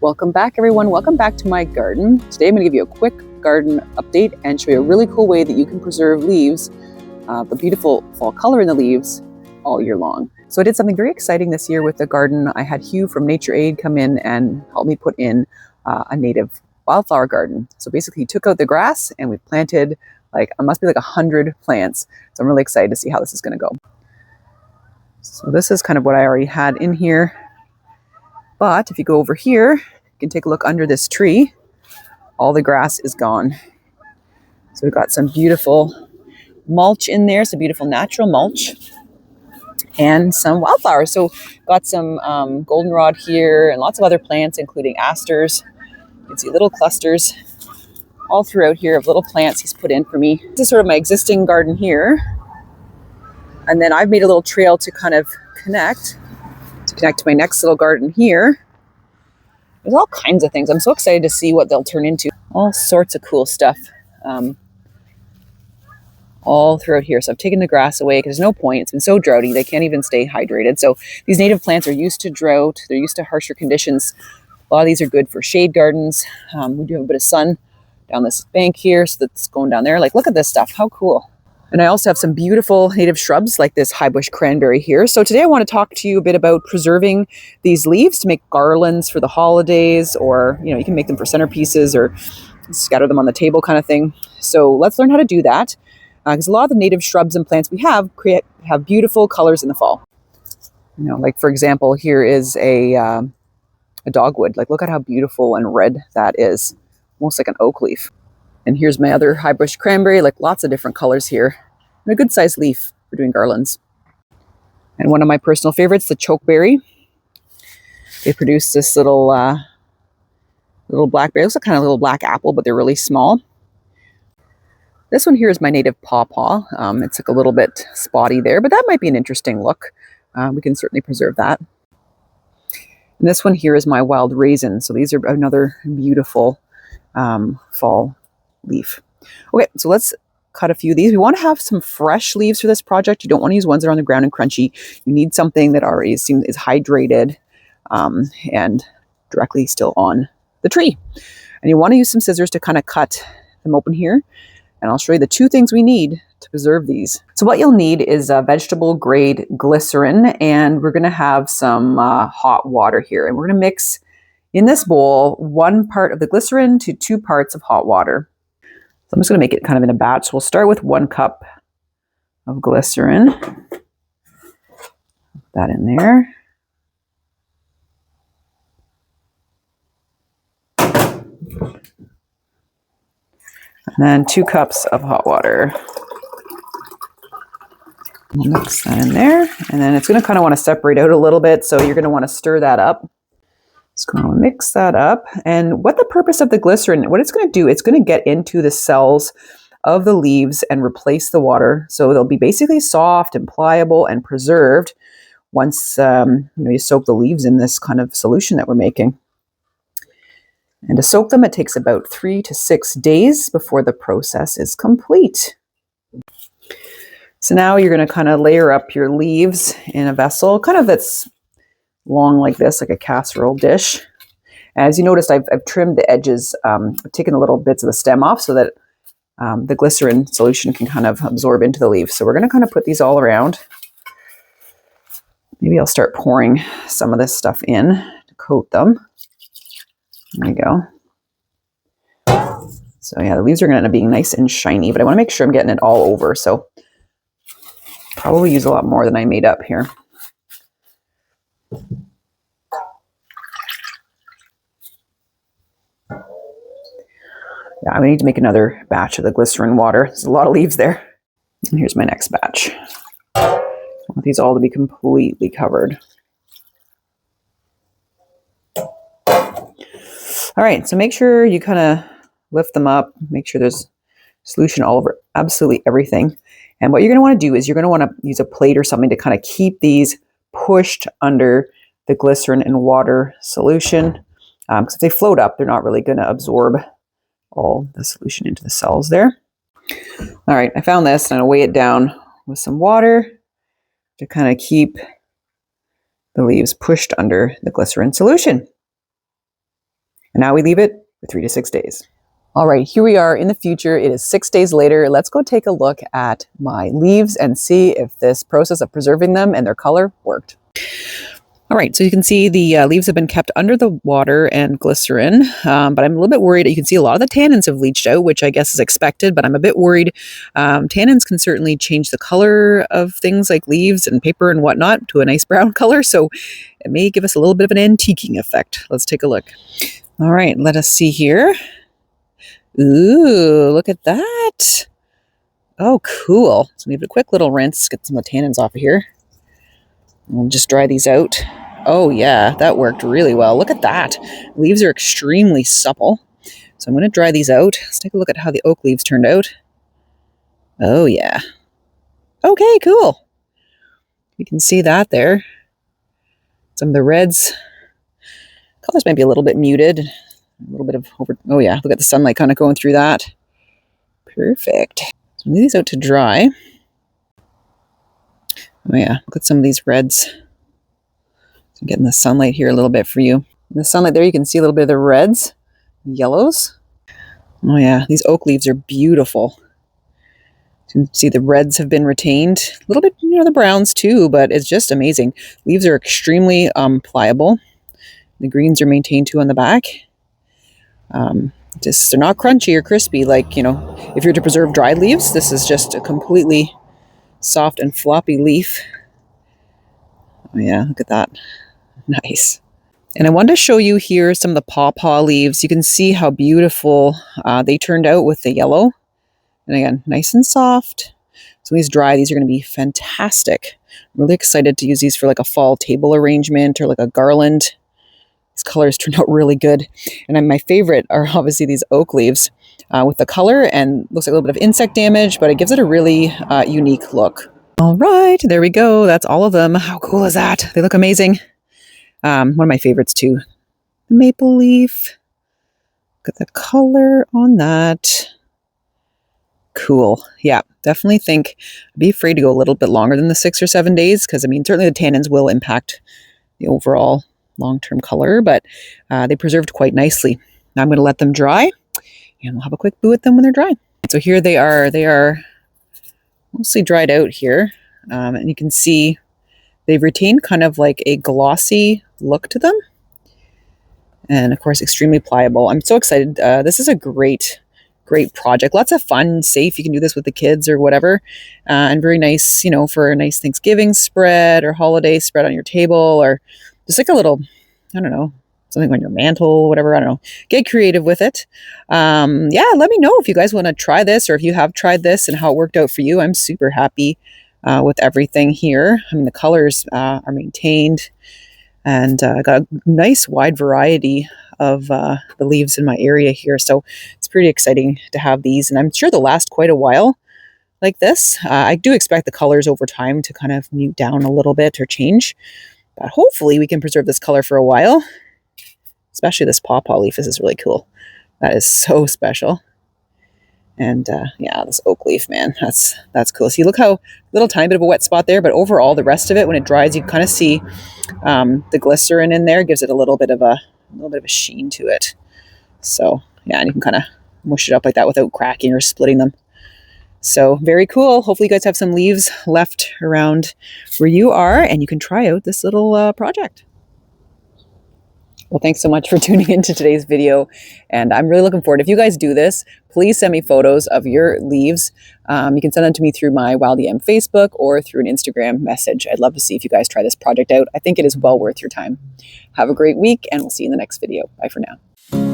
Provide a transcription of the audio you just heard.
Welcome back, everyone. Welcome back to my garden. Today I'm going to give you a quick garden update and show you a really cool way that you can preserve leaves, the beautiful fall color in the leaves all year long. So I did something very exciting this year with the garden. I had Hugh from Nature Aid come in and help me put in a native wildflower garden. So basically he took out the grass and we planted it must be 100 plants. So I'm really excited to see how this is going to go. So this is kind of what I already had in here. But if you go over here, you can take a look under this tree. All the grass is gone. So we've got some beautiful mulch in there, some beautiful natural mulch, and some wildflowers. So got some goldenrod here and lots of other plants, including asters. You can see little clusters all throughout here of little plants he's put in for me. This is sort of my existing garden here. And then I've made a little trail to kind of connect to my next little garden here. There's all kinds of things. I'm so excited to see what they'll turn into. All sorts of cool stuff all throughout here. So I've taken the grass away because there's no point. It's been so droughty. They can't even stay hydrated. So these native plants are used to drought. They're used to harsher conditions. A lot of these are good for shade gardens. We do have a bit of sun down this bank here. So that's going down there. Look at this stuff. How cool. And I also have some beautiful native shrubs like this high bush cranberry here. So today I want to talk to you a bit about preserving these leaves to make garlands for the holidays, or you can make them for centerpieces or scatter them on the table kind of thing. So let's learn how to do that, because a lot of the native shrubs and plants we have beautiful colors in the fall. Like for example, here is a dogwood. Look at how beautiful and red that is, almost like an oak leaf. And here's my other high bush cranberry, lots of different colors here. And a good sized leaf for doing garlands. And one of my personal favorites, the chokeberry. They produce this little blackberry. It looks like kind of a little black apple, but they're really small. This one here is my native pawpaw. It's a little bit spotty there, but that might be an interesting look. We can certainly preserve that. And this one here is my wild raisin. So these are another beautiful fall leaf. Okay, so let's cut a few of these. We want to have some fresh leaves for this project. You don't want to use ones that are on the ground and crunchy. You need something that already is hydrated and directly still on the tree. And you want to use some scissors to kind of cut them open here. And I'll show you the two things we need to preserve these. So what you'll need is a vegetable grade glycerin, and we're going to have some hot water here. And we're going to mix in this bowl 1 part of the glycerin to 2 parts of hot water. So I'm just going to make it kind of in a batch. So we'll start with 1 cup of glycerin. Put that in there. And then 2 cups of hot water. We'll mix that in there. And then it's going to kind of want to separate out a little bit. So you're going to want to stir that up. Just going to mix that up. And what the purpose of the glycerin, what it's going to do, it's going to get into the cells of the leaves and replace the water. So they'll be basically soft and pliable and preserved once you soak the leaves in this kind of solution that we're making. And to soak them, it takes about 3 to 6 days before the process is complete. So now you're going to kind of layer up your leaves in a vessel, kind of that's long like this, like a casserole dish. As you noticed, I've trimmed the edges, I've taken the little bits of the stem off so that the glycerin solution can kind of absorb into the leaves. So we're going to kind of put these all around. Maybe I'll start pouring some of this stuff in to coat them. There we go. So yeah, the leaves are going to end up being nice and shiny, but I want to make sure I'm getting it all over. So probably use a lot more than I made up here. Yeah, we need to make another batch of the glycerin water. There's a lot of leaves there. And here's my next batch. I want these all to be completely covered. All right, so make sure you kind of lift them up. Make sure there's solution all over absolutely everything. And what you're going to want to do is you're going to want to use a plate or something to kind of keep these pushed under the glycerin and water solution. Because if they float up, they're not really going to absorb all the solution into the cells there. All right, I found this, and I'm going to weigh it down with some water to kind of keep the leaves pushed under the glycerin solution. And now we leave it for 3 to 6 days. All right, here we are in the future. It is 6 days later. Let's go take a look at my leaves and see if this process of preserving them and their color worked. All right, so you can see the leaves have been kept under the water and glycerin, but I'm a little bit worried. You can see a lot of the tannins have leached out, which I guess is expected, but I'm a bit worried. Tannins can certainly change the color of things like leaves and paper and whatnot to a nice brown color, so it may give us a little bit of an antiquing effect. Let's take a look. All right, let us see here. Ooh, look at that. Oh, cool. So we have a quick little rinse, get some of the tannins off of here. We'll just dry these out. Oh yeah, that worked really well. Look at that. Leaves are extremely supple. So I'm going to dry these out. Let's take a look at how the oak leaves turned out. Oh yeah. Okay, cool. You can see that there. Some of the reds. Colors might be a little bit muted. A little bit of over. Oh yeah, look at the sunlight kind of going through that. Perfect. So leave these out to dry. Oh yeah, look at some of these reds. So I'm getting the sunlight here a little bit for you. In the sunlight there, you can see a little bit of the reds, yellows. Oh yeah, these oak leaves are beautiful. You can see the reds have been retained. A little bit, the browns too, but it's just amazing. Leaves are extremely pliable. The greens are maintained too on the back. They're not crunchy or crispy like, if you're to preserve dried leaves. This is just a completely soft and floppy leaf. Oh yeah, look at that. Nice. And I wanted to show you here some of the pawpaw leaves. You can see how beautiful they turned out with the yellow. And again, nice and soft. So these dry, these are going to be fantastic. I'm really excited to use these for like a fall table arrangement or like a garland. These colors turned out really good. And my favorite are obviously these oak leaves with the color, and looks like a little bit of insect damage, but it gives it a really unique look. All right, there we go. That's all of them. How cool is that? They look amazing. One of my favorites too. The maple leaf. Look at the color on that. Cool. Yeah, definitely think I'd be afraid to go a little bit longer than the 6 or 7 days, because certainly the tannins will impact the overall long-term color, but they preserved quite nicely. Now I'm going to let them dry, and we'll have a quick boo with them when they're dry. So here they are. They are mostly dried out here, and you can see they've retained kind of like a glossy look to them, and of course extremely pliable. I'm so excited. This is a great project. Lots of fun, safe. You can do this with the kids or whatever, and very nice, for a nice Thanksgiving spread or holiday spread on your table, or just like a little, I don't know, something on your mantle, whatever, I don't know. Get creative with it. Yeah, let me know if you guys want to try this, or if you have tried this and how it worked out for you. I'm super happy with everything here. The colors are maintained, and I got a nice wide variety of the leaves in my area here. So it's pretty exciting to have these, and I'm sure they'll last quite a while like this. I do expect the colors over time to kind of mute down a little bit or change. But hopefully we can preserve this color for a while, especially this pawpaw leaf. This is really cool. That is so special. And yeah, this oak leaf, man, that's cool. See, look how little tiny bit of a wet spot there, but overall the rest of it, when it dries, you can kind of see the glycerin in there gives it a little bit of a sheen to it. So yeah, and you can kind of mush it up like that without cracking or splitting them. So very cool. Hopefully you guys have some leaves left around where you are, and you can try out this little project. Well, thanks so much for tuning into today's video, and I'm really looking forward. If you guys do this, please send me photos of your leaves. You can send them to me through my llthewildyamll Facebook or through an Instagram message. I'd love to see if you guys try this project out. I think it is well worth your time. Have a great week, and we'll see you in the next video. Bye for now.